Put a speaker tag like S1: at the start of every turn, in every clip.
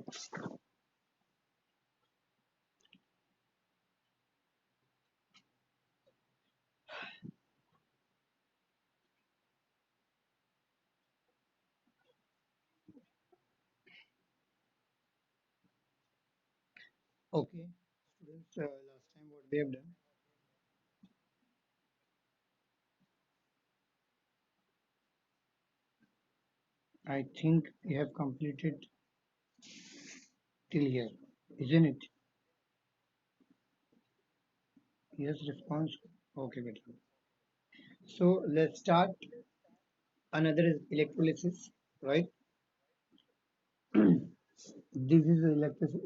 S1: Okay, students, last time what we have done, I think we have completed till here, isn't it? Yes, response. Okay, better. So let's start. Another is electrolysis, right? This is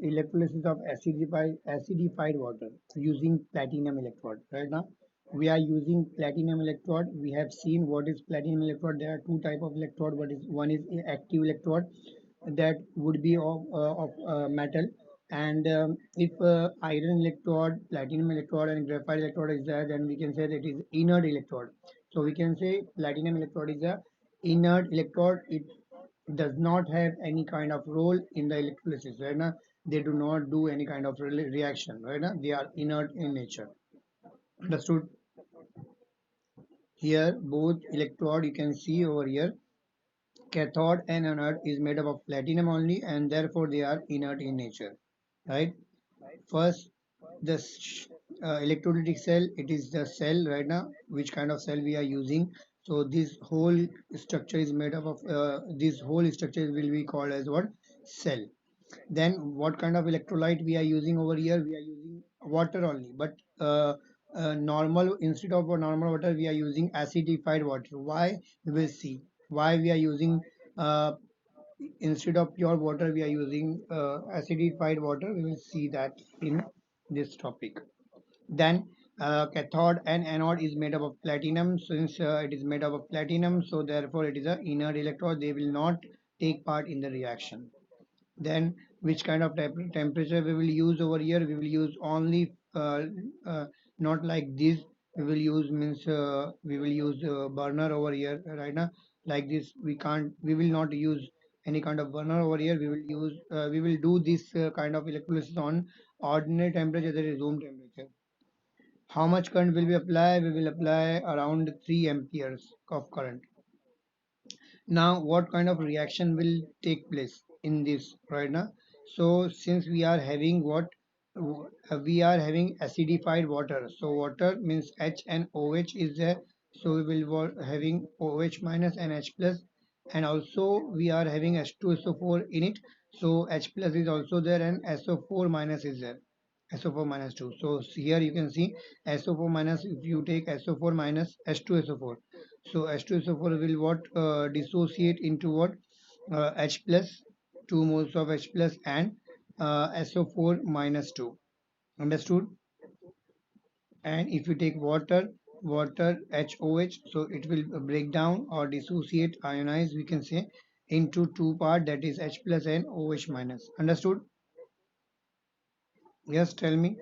S1: electrolysis of acidified water using platinum electrode. Right now, we are using platinum electrode. We have seen what is platinum electrode. There are two type of electrode. One is active electrode that would be of metal, and if iron electrode, platinum electrode, and graphite electrode is there, then we can say that it is inert electrode. So we can say platinum electrode is a inert electrode. It does not have any kind of role in the electrolysis, right now. They do not do any kind of reaction, right now. They are inert in nature. Understood? Here both electrode, you can see over here, cathode and anode is made up of platinum only, and therefore they are inert in nature, right? First, the electrolytic cell, it is the cell right now, which kind of cell we are using. So this whole structure is made up of this whole structure will be called as what? Cell. Then what kind of electrolyte we are using over here? We are using water only, but normal, instead of a normal water, we are using acidified water. Why? We will see why we are using uh, instead of pure water, we are using acidified water. We will see that in this topic. Then cathode and anode is made up of platinum. Since it is made up of platinum, so therefore it is a inert electrode. They will not take part in the reaction. Then which kind of temperature we will use over here? We will use only uh, not like this. We will use means we will use burner over here right now. Like this, we can't. We will not use any kind of burner over here. We will use. We will do this kind of electrolysis on ordinary temperature, that is room temperature. How much current will we apply? We will apply around 3 amperes of current. Now what kind of reaction will take place in this right now? So since we are having what, we are having acidified water, so water means H and OH is there, so we will having OH minus and H plus, and also we are having H2SO4 in it, so H plus is also there and SO4 minus is there, SO4 minus 2. So here you can see SO4 minus, if you take SO4 minus H2SO4, so H2SO4 will what dissociate into what, H plus, 2 moles of H plus and SO4 minus 2. Understood? And if you take water HOH, so it will break down or dissociate, ionize, we can say, into two part, that is H plus and OH minus. Understood? Yes, tell me.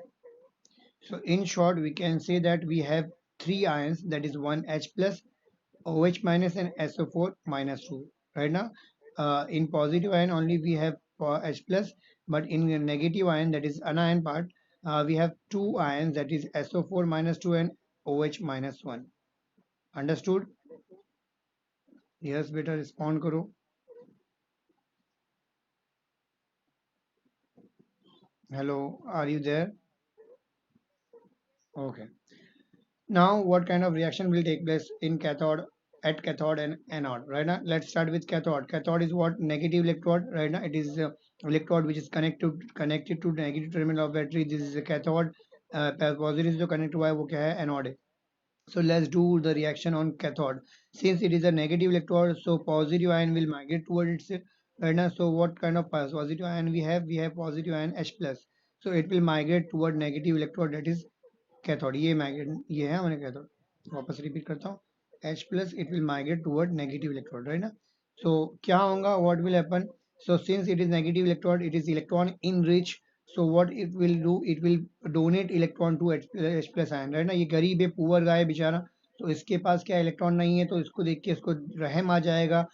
S1: So in short, we can say that we have three ions, that is one H plus, OH minus and SO4 minus 2. Right now, in positive ion only we have H plus, but in the negative ion, that is anion part, we have two ions, that is SO4 minus 2 and OH minus 1. Understood? Yes, beta, respond karo. Hello, are you there? Okay. Now, what kind of reaction will take place in cathode, at cathode and anode? Right now, let's start with cathode. Cathode is what? Negative electrode. Right now, it is electrode which is connected to negative terminal of battery. This is a cathode. Positive जो connect हुआ है वो क्या है? Anode है. So let's do the reaction on cathode. Since it is a negative electrode, so positive ion will migrate towards it. Right now, so what kind of positive ion we have? We have positive ion H plus. So it will migrate toward negative electrode, that is cathode, ये magnet ये है हमारे cathode. वापस repeat करता हूँ. H plus it will migrate toward negative electrode, right ना. So क्या होगा, what will happen? So since it is negative electrode, it is electron enriched. So what it will do, it will donate electron to H plus ion, right ना. ये गरीब है, poor guy बेचारा, तो इसके पास क्या इलेक्ट्रॉन नहीं है, तो इसको देख के इसको रहम आ जाएगा,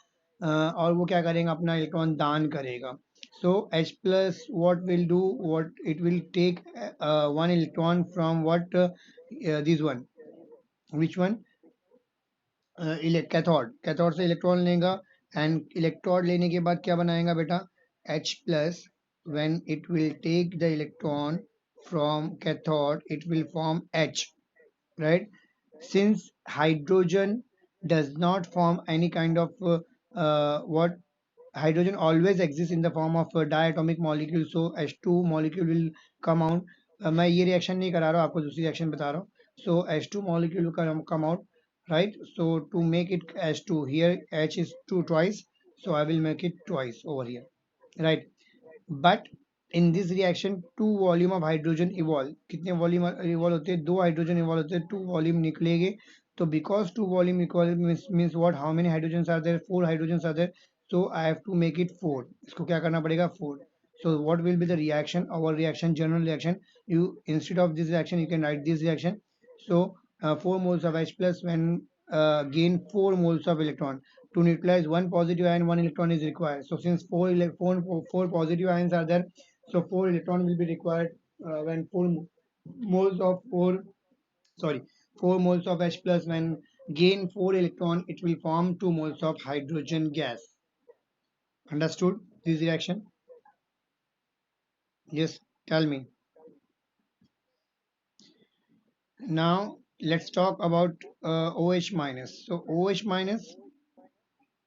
S1: और वो क्या करेगा, अपना इलेक्ट्रॉन दान करेगा. So H plus what will do, what it will take one electron from what this one, which one, cathode, cathode से इलेक्ट्रॉन लेगा, एंड इलेक्ट्रॉन लेने के बाद क्या बनाएगा बेटा, H plus. When it will take the electron from cathode, it will form H, right? Since hydrogen does not form any kind of what, hydrogen always exists in the form of a diatomic molecule, so H2 molecule will come out. मैं ये reaction नहीं करा रहा हूँ, आपको दूसरी reaction बता रहा हूँ. So H2 molecule will come out, right? So to make it H2, here H is 2 twice, so I will make it twice over here, right? But in this reaction two volume of hydrogen evolve. कितने volume evolve होते हैं, दो hydrogen evolve होते हैं, to volume निकलेंगे. तो because two volume equal means what, how many hydrogen are there, four hydrogen are there. So I have to make it four. इसको क्या करना पड़ेगा, four. So what will be the reaction, our reaction, general reaction, you instead of this reaction you can write this reaction. So 4 moles of H plus when gain 4 moles of electron. To neutralize one positive ion, one electron is required. So since four positive ions are there, so 4 electron will be required when 4 moles of 4, sorry, 4 moles of H plus when gain 4 electron, it will form 2 moles of hydrogen gas. Understood this reaction? Yes, tell me. Now let's talk about OH minus. So OH minus,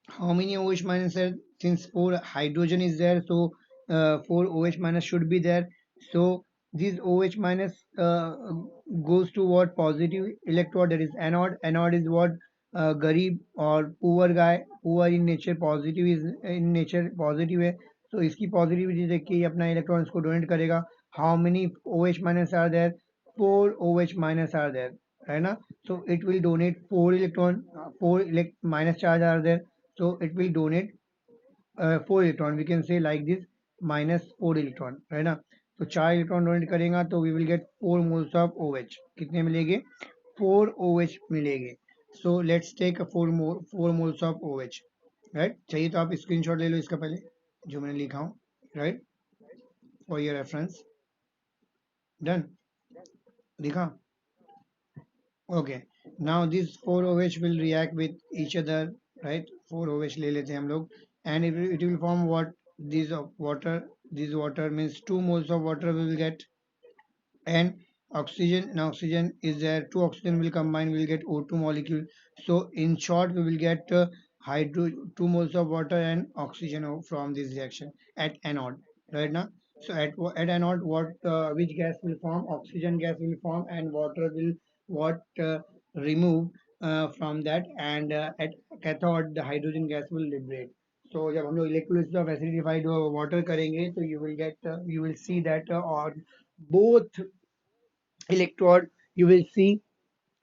S1: how many OH minus are, since 4 hydrogen is there, so 4 OH minus should be there. So this OH minus goes to what, positive electrode, that is anode. Anode is what, garib or poor guy, poor in nature, positive is in nature positive है. So इसकी positivity देख के ये अपना electron इसको donate करेगा. How many OH minus are there, 4 OH minus are there, है ना? So it will donate 4 electron, 4 minus charge are there, so it will donate 4 electron, we can say like this, minus 4 electron, है ना? तो 4 electron donate करेगा तो we will get 4 moles of OH. कितने मिलेंगे, 4 OH मिलेंगे. So let's take a 4 moles of OH, right? चाहिए तो आप स्क्रीनशॉट ले लो इसका पहले, जो मैंने लिखा हूँ, right, for your reference. Done, लिखा. Okay, now these 4 OH will react with each other, right? 4 OH ले लेते हैं हम लोग, and it will form what, this of water. This water means 2 moles of water we will get, and oxygen. Now oxygen is there, two oxygen will combine, we will get O2 molecule. So in short we will get hydro 2 moles of water and oxygen from this reaction at anode, right now. So at anode what, which gas will form, oxygen gas will form, and water will what, remove from that, and at cathode the hydrogen gas will liberate. So जब हम लोग electrolysis of acidified water करेंगे तो you will get, you will see that on both electrode you will see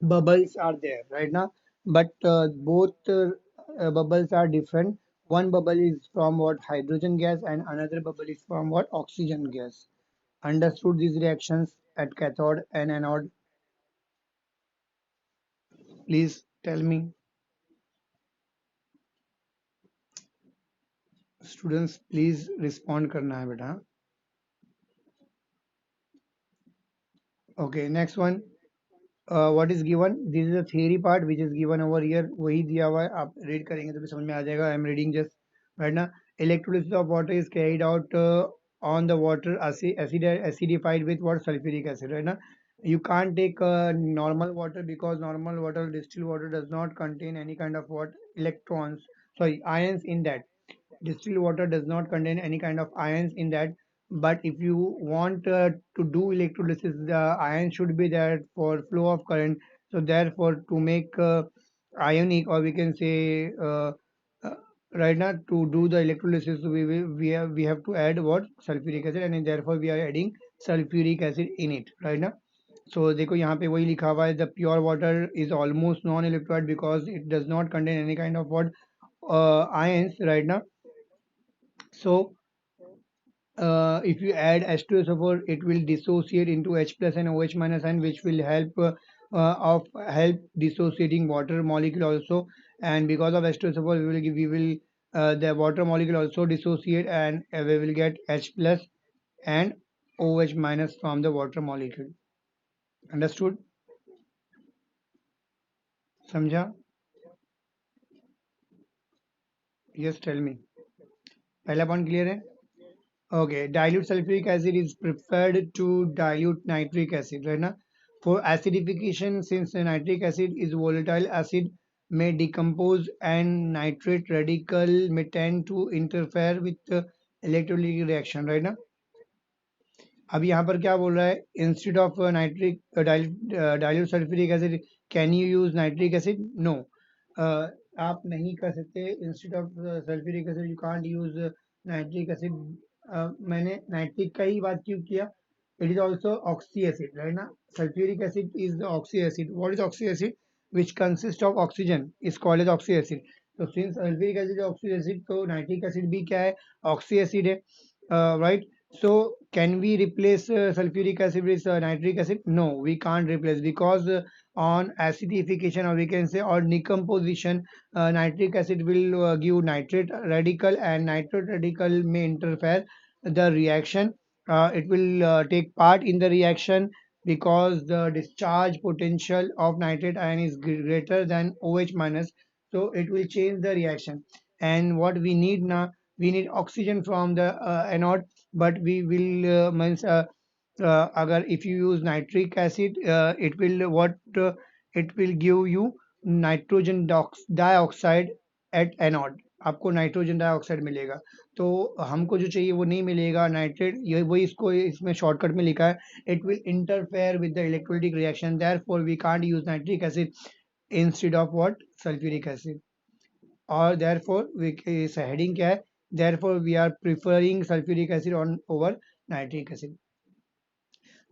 S1: bubbles are there right now, but both bubbles are different. One bubble is from what, hydrogen gas, and another bubble is from what, oxygen gas. Understood these reactions at cathode and anode? Please tell me, students, please respond करना है बेटा. Okay, next one. What is given, this is a theory part which is given over here, वही दिया हुआ है, आप read करेंगे तो भी समझ में आ जाएगा. I am reading just right now. Electrolysis of water is carried out on the water acidified with what, sulfuric acid, right now. You can't take normal water, because normal water, distilled water, does not contain any kind of what, electrons, sorry, ions in that. Distilled water does not contain any kind of ions in that, but if you want to do electrolysis, the ion should be there for flow of current. So therefore to make ionic, or we can say right now, to do the electrolysis we have to add what, sulfuric acid, and therefore we are adding sulfuric acid in it right now. So देखो यहाँ पे वही लिखा हुआ है, the pure water is almost non-electrolyte because it does not contain any kind of what, ions right now. So if you add H2SO4, it will dissociate into H plus and OH minus ion, which will help dissociating water molecule also. And because of H2SO4, we will the water molecule also dissociate, and we will get H plus and OH minus from the water molecule. Understood? समझा? Yes, tell me. पहला point clear है? Okay, dilute sulfuric acid is preferred to dilute nitric acid, right? Na? For acidification, since the nitric acid is volatile acid, may decompose and nitrate radical may tend to interfere with the electrolytic reaction, right? Na? अब यहाँ पर क्या बोल रहा है, instead of nitric dilute sulphuric acid can you use nitric acid? No, आप नहीं कर सकते। Instead of sulphuric acid you can't use nitric acid. मैंने नाइट्रिक का ही बात क्यों किया? It is also oxy acid, right ना? Sulphuric acid is the oxy acid. What is oxy acid? Which consist of oxygen is called as oxy acid. तो since sulphuric acid oxy acid, तो nitric acid भी क्या है? Oxy acid है, right? So can we replace sulfuric acid with nitric acid? No, we can't replace, because on acidification, or we can say on decomposition, nitric acid will give nitrate radical, and nitrate radical may interfere the reaction. It will take part in the reaction because the discharge potential of nitrate ion is greater than OH minus. So it will change the reaction. And what we need now, we need oxygen from the anode, but we will means agar if you use nitric acid, it will what it will give you nitrogen dioxide at anode। आपको nitrogen dioxide मिलेगा, तो हमको जो चाहिए वो नहीं मिलेगा nitrate. ये वही इसको इसमें शॉर्टकट में लिखा है, it will interfere with the electrolytic reaction, therefore we can't use nitric acid instead of what, sulphuric acid. और therefore we इस हेडिंग क्या है? Therefore we are preferring sulfuric acid on over nitric acid.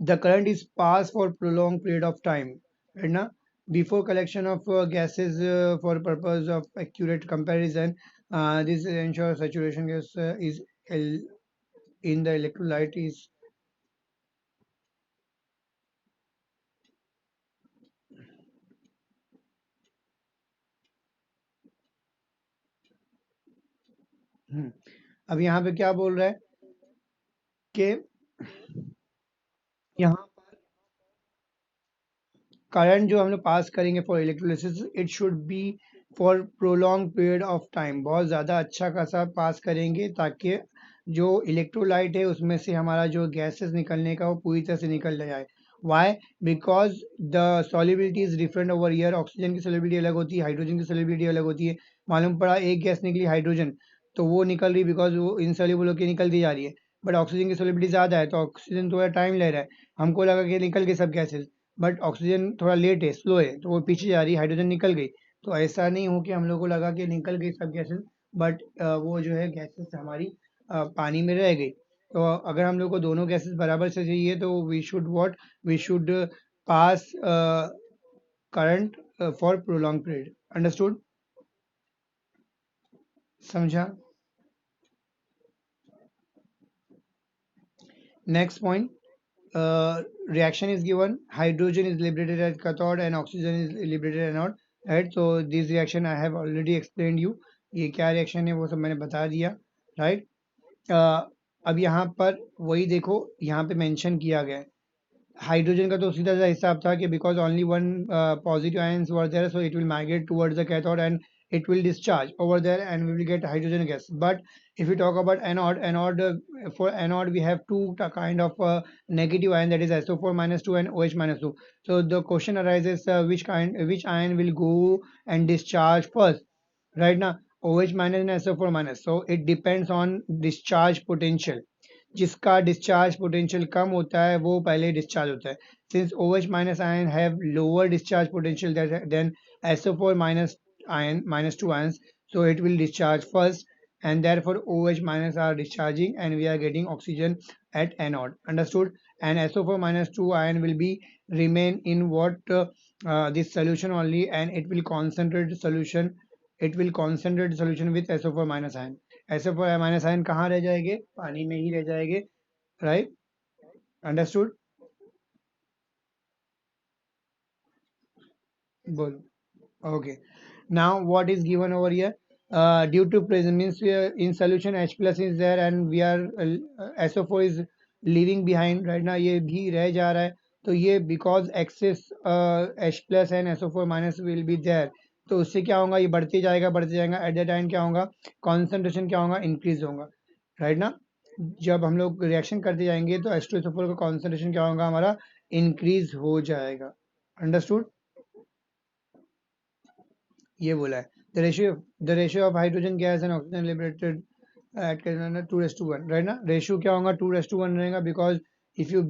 S1: The current is passed for prolonged period of time, right now? Before collection of gases for purpose of accurate comparison, this ensures saturation gas is in the electrolyte is अब यहाँ पे क्या बोल रहा है कि यहाँ current जो हम लोग पास करेंगे for electrolysis, it should be for prolong period of time, बहुत ज़्यादा अच्छा खासा पास करेंगे, ताकि जो इलेक्ट्रोलाइट है उसमें से हमारा जो गैसेस निकलने का वो पूरी तरह से निकल जाए। Why? Because the solubility is different over year. Oxygen की सॉलिबिलिटी अलग होती है, हाइड्रोजन की सॉलिबिलिटी अलग होती है। मालूम पड़ा एक गैस निकली हाइड्रोजन, तो वो निकल रही बिकॉज वो इनसॉल्युबल होकर निकलती जा रही है। बट ऑक्सीजन की सॉलिबिलिटी ज़्यादा है, तो ऑक्सीजन थोड़ा टाइम ले रहा है। हमको लगा कि निकल गए सब गैसेस, बट ऑक्सीजन थोड़ा लेट है, स्लो है, तो वो पीछे जा रही है, हाइड्रोजन निकल गई। तो ऐसा नहीं हो कि हम लोग को लगा कि निकल गई सब गैसेस, बट वो जो है गैसेस हमारी पानी में रह गई। तो अगर हम लोग को दोनों गैसेस बराबर से चाहिए, तो we should what, we should pass current for prolong period. Understood? समझा? Next point, reaction is given, hydrogen is liberated at cathode and oxygen is liberated at anode, right? So this reaction I have already explained you, ये क्या reaction है वो सब मैंने बता दिया, right? अब यहाँ पर वही देखो, यहाँ पे मेंशन किया गया है। हाइड्रोजन का तो सीधा सा हिसाब था कि because only one positive ions were there, so it will migrate towards the cathode and it will discharge over there and we will get hydrogen gas. But if we talk about anode, for anode we have two kind of negative ion, that is SO4 minus 2 and OH minus 2. So the question arises, which ion will go and discharge first, right? Now OH minus and SO4 minus, so it depends on discharge potential। जिसका discharge potential कम होता है वो पहले discharge होता है। Since OH minus ion have lower discharge potential than SO4 minus ion minus 2 ions, so it will discharge first, and therefore OH minus are discharging and we are getting oxygen at anode। Understood? And SO4 minus 2 ion will be remain in what this solution only, and it will concentrate solution, it will concentrate solution with SO4 minus ion। SO4 minus ion कहाँ रह जाएंगे? पानी में ही रह जाएंगे, right? Understood? बोल। Okay, now what is given over here? due to present means we are in solution H plus is there and we are SO4 is leaving behind right now, ये भी रह जा रहा है, तो ये because excess H plus and SO4 minus will be there, तो उससे क्या होगा, ये बढ़ते जाएगा, एट द टाइम क्या होगा, कॉन्सेंट्रेशन क्या होगा, इंक्रीज होगा, राइट ना। जब हम लोग रिएक्शन करते जाएंगे तो H2SO4 का कॉन्सेंट्रेशन क्या होगा हमारा, इंक्रीज हो जाएगा, अंडरस्टूड। ये बोला है the ratio of hydrogen gas and oxygen liberated at करना 2:1, राइट ना। रेशियो क्या होगा, 2:1 रहेगा, because if you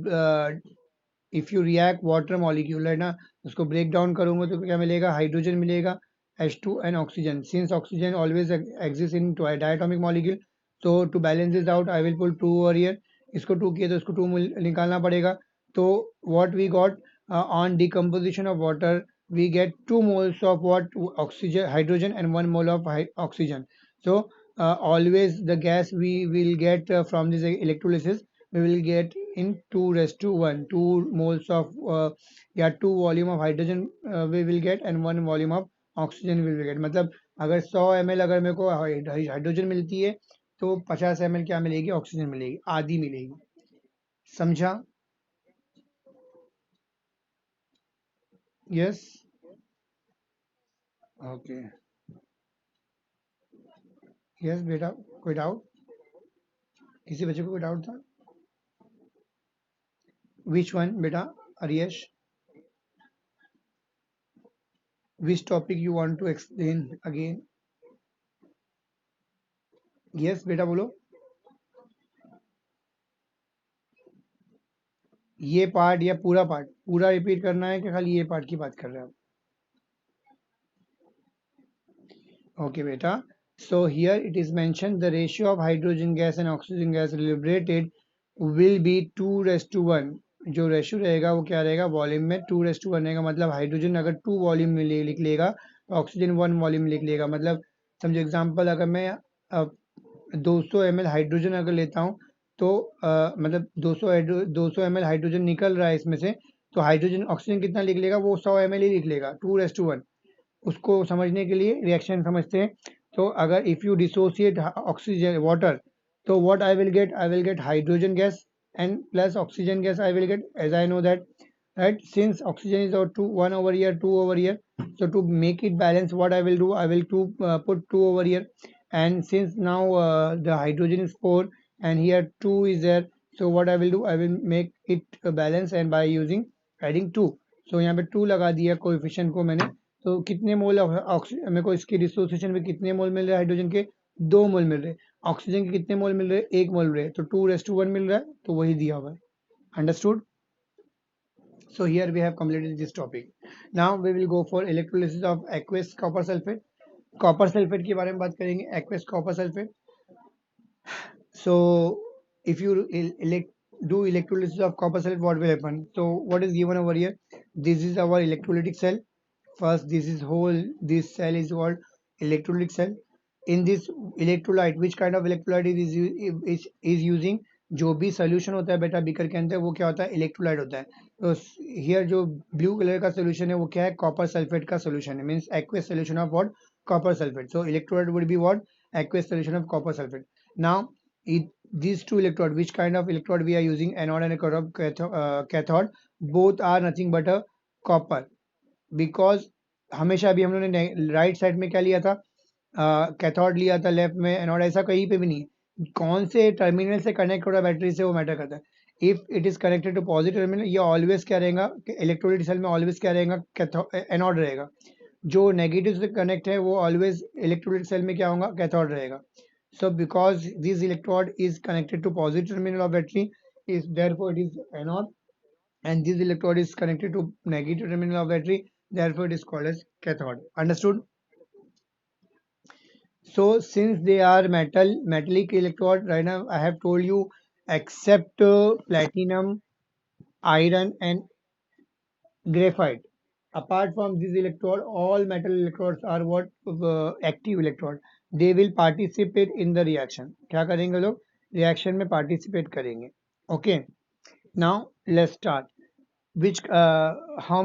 S1: if you react water molecule, है ना, उसको ब्रेक डाउन करूंगा तो क्या मिलेगा, हाइड्रोजन मिलेगा, H2 and oxygen, since oxygen always exist in diatomic molecule, तो to balance this out I will put 2 over here, इसको 2 किया तो इसको 2 निकालना पड़ेगा, तो what we got on decomposition of water we get 2 moles of what, oxygen, hydrogen, and 1 mole of oxygen. So always the gas we will get from this electrolysis, we will get in 2:1, 2 moles of yeah, 2 volume of hydrogen we will get and 1 volume of oxygen we will get, मतलब अगर 100 ml अगर मेरे को hydrogen मिलती है तो 50 ml क्या मिलेगी, ऑक्सीजन मिलेगी, आधी मिलेगी, समझा। यस, ओके, यस बेटा, कोई डाउट, किसी बच्चे को कोई डाउट था। Which one, beta? Ariyesh, which topic you want to explain again? Yes, बेटा बोलो। ये पार्ट या पूरा पार्ट, पूरा रिपीट करना है कि खाली ये पार्ट की बात कर रहे हैं आप? ओके बेटा, so here it is mentioned the ratio of hydrogen gas and oxygen gas liberated will be 2:1। जो रेशियो रहेगा वो क्या रहेगा, वॉल्यूम में 2:1 रहेगा, मतलब हाइड्रोजन अगर 2 वॉल्यूम में लिख लेगा तो ऑक्सीजन 1 वॉल्यूम लिख लेगा, मतलब समझो एग्जांपल, अगर मैं 200 ml हाइड्रोजन अगर लेता हूँ तो मतलब 200 ml हाइड्रोजन निकल रहा है इसमें से, तो हाइड्रोजन ऑक्सीजन कितना लिख लेगा, वो 100 ml ही लिख लेगा, 2:1। उसको समझने के लिए रिएक्शन समझते हैं, तो अगर if you dissociate oxygen water, तो what I will get hydrogen gas and plus oxygen gas I will get, as I know that, right, since oxygen is over 2, 1 over here, 2 over here, so to make it balance what I will do, I will put 2 over here, and since now the hydrogen is 4 and here 2 is there, so what I will do, I will make it balance and by using adding 2, so यहाँ पे 2 लगा दिया coefficient को मैंने, तो कितने मोल मेरे को इसके डिसोसिएशन में कितने मोल मिल रहे हैं हाइड्रोजन के, 2 मोल मिल रहे हैं, ऑक्सीजन के कितने मोल मिल रहे हैं, 1 मोल मिल रहे हैं, तो 2:1 मिल रहा है, तो वही दिया हुआ है, understood. So here we have completed this topic. Now we will go for electrolysis of aqueous copper sulfate. Copper sulphate के बारे में बात करेंगे, aqueous copper sulfate. So if you do electrolysis of copper sulfate, what will happen? So what is given over here? This is our electrolytic cell. First, this is whole. This cell is called electrolytic cell. In this electrolyte, which kind of electrolyte is using? जो भी solution होता है बेटा beaker के अंदर वो क्या होता है, इलेक्ट्रोलाइट होता है, तो हियर जो ब्लू कलर का सोल्यूशन है वो क्या है, कॉपर सल्फेट का सोल्यूशन है, means aqueous solution of what, copper sulfate. So electrolyte would be what, aqueous solution of copper sulfate. Now these two electrode, which kind of electrode we are using, anode and cathode, both are nothing but a copper, because हमेशा अभी हम लोगों ने right side में क्या लिया था, cathode लिया था, लेफ्ट में एनोड, ऐसा कहीं पे भी नहीं, कौन से टर्मिनल से कनेक्ट हो रहा है बैटरी से वो मैटर करता है। If it is connected to positive terminal, ये ऑलवेज क्या रहेगा, इलेक्ट्रोलाइट सेल में ऑलवेज क्या रहेगा, एनोड रहेगा, जो नेगेटिव से कनेक्ट है वो ऑलवेज इलेक्ट्रोलाइट सेल में क्या होगा, कैथोड रहेगा। So because this electrode is connected to positive terminal of battery, is therefore it is anode, and this electrode is connected to negative terminal of battery, therefore it is called as cathode, understood. So since they are metallic electrode, right now I have told you, except platinum, iron and graphite, apart from this electrode, all metal electrodes are what, active electrode, they will participate in the reaction, क्या करेंगे लोग, reaction में participate करेंगे, okay। Now let's start. which how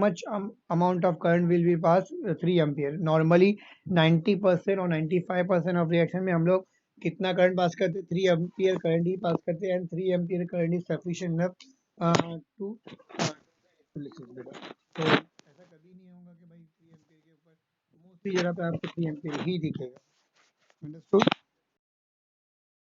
S1: much amount of current will be passed 3 ampere. Normally 90% और 95% of reaction में हम लोग कितना करंट पास करते हैं, 3 एम्पियर करंट ही पास करते हैं, and 3 ampere current is sufficient enough to बेटा। तो ऐसा कभी नहीं होगा कि भाई 3 एम्पियर के ऊपर मोस्टली जगह पे आपको 3 एम्पियर ही दिखेगा। अंडरस्टूड।